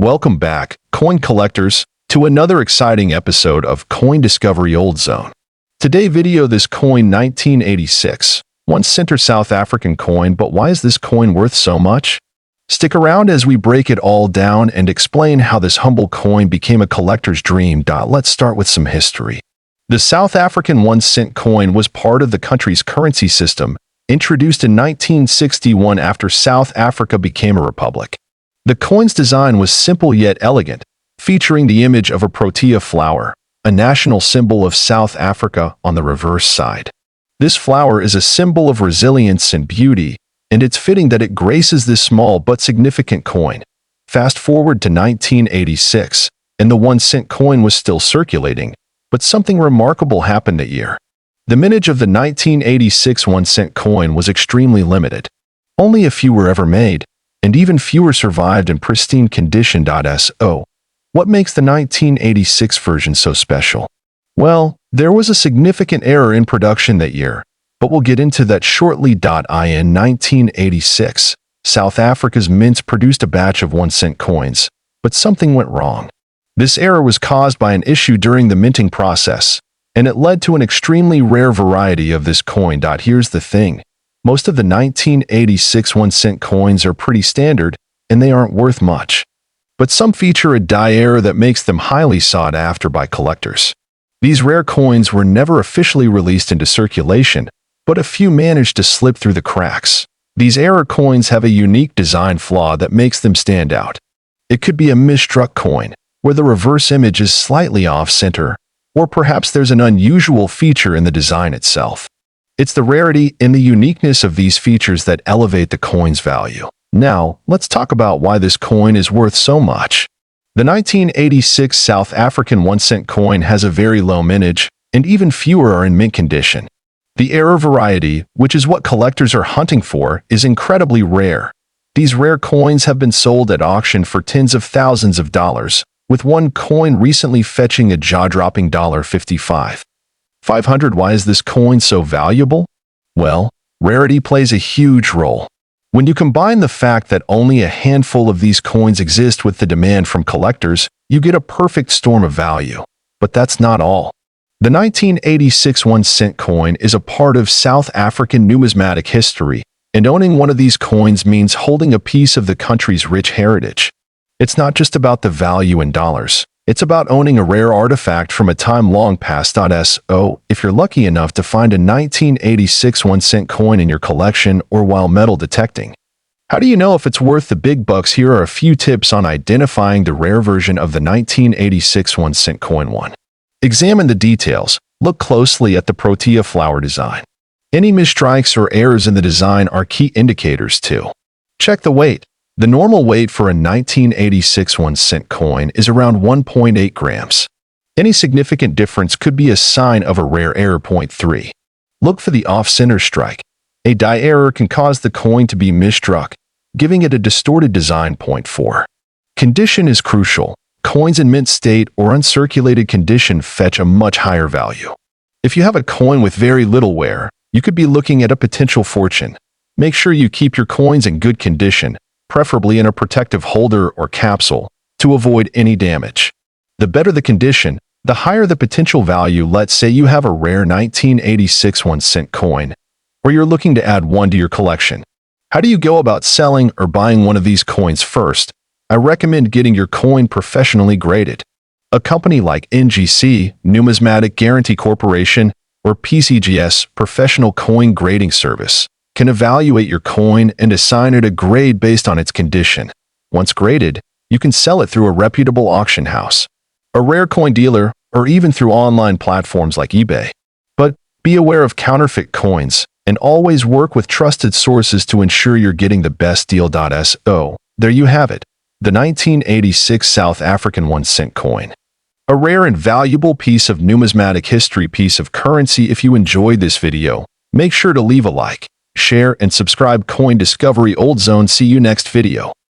Welcome back, coin collectors, to another exciting episode of Coin Discovery Old Zone. Today video this coin 1986, one center South African coin, but why is this coin worth so much? Stick around as we break it all down and explain how this humble coin became a collector's dream. Let's start with some history. The South African 1-cent coin was part of the country's currency system, introduced in 1961 after South Africa became a republic. The coin's design was simple yet elegant, featuring the image of a protea flower, a national symbol of South Africa, on the reverse side. This flower is a symbol of resilience and beauty, and it's fitting that it graces this small but significant coin. Fast forward to 1986, and the 1-cent coin was still circulating, but something remarkable happened that year. The mintage of the 1986 1-cent coin was extremely limited. Only a few were ever made, and even fewer survived in pristine condition. So, what makes the 1986 version so special? Well, there was a significant error in production that year, but we'll get into that shortly. In 1986, South Africa's mints produced a batch of 1-cent coins, but something went wrong. This error was caused by an issue during the minting process, and it led to an extremely rare variety of this coin. Here's the thing. Most of the 1986 1-cent coins are pretty standard, and they aren't worth much. But some feature a die error that makes them highly sought after by collectors. These rare coins were never officially released into circulation, but a few managed to slip through the cracks. These error coins have a unique design flaw that makes them stand out. It could be a misstruck coin, where the reverse image is slightly off-center, or perhaps there's an unusual feature in the design itself. It's the rarity and the uniqueness of these features that elevate the coin's value. Now, let's talk about why this coin is worth so much. The 1986 South African 1-cent coin has a very low mintage, and even fewer are in mint condition. The error variety, which is what collectors are hunting for, is incredibly rare. These rare coins have been sold at auction for tens of thousands of dollars, with one coin recently fetching a jaw-dropping $55. 500. Why is this coin so valuable? Well, rarity plays a huge role. When you combine the fact that only a handful of these coins exist with the demand from collectors, you get a perfect storm of value. But that's not all. The 1986 1-cent coin is a part of South African numismatic history, and owning one of these coins means holding a piece of the country's rich heritage. It's not just about the value in dollars. It's about owning a rare artifact from a time long past. So, if you're lucky enough to find a 1986 1-cent coin in your collection or while metal detecting, how do you know if it's worth the big bucks? Here are a few tips on identifying the rare version of the 1986 1-cent coin. 1. Examine the details. Look closely at the protea flower design. Any misstrikes or errors in the design are key indicators. 2. Check the weight. The normal weight for a 1986 1-cent coin is around 1.8 grams. Any significant difference could be a sign of a rare error. 3. Look for the off-center strike. A die error can cause the coin to be misstruck, giving it a distorted design. 4. Condition is crucial. Coins in mint state or uncirculated condition fetch a much higher value. If you have a coin with very little wear, you could be looking at a potential fortune. Make sure you keep your coins in good condition, preferably in a protective holder or capsule, to avoid any damage. The better the condition, the higher the potential value. Let's say you have a rare 1986 1-cent coin, or you're looking to add one to your collection. How do you go about selling or buying one of these coins? First, I recommend getting your coin professionally graded. A company like NGC, Numismatic Guarantee Corporation, or PCGS, Professional Coin Grading Service, can evaluate your coin and assign it a grade based on its condition. Once graded, you can sell it through a reputable auction house, a rare coin dealer, or even through online platforms like eBay. But be aware of counterfeit coins, and always work with trusted sources to ensure you're getting the best deal. So, there you have it, the 1986 South African 1-cent coin. A rare and valuable piece of numismatic history, piece of currency. If you enjoyed this video, make sure to leave a like, share, and subscribe. Coin Discovery Old Zone. See you next video.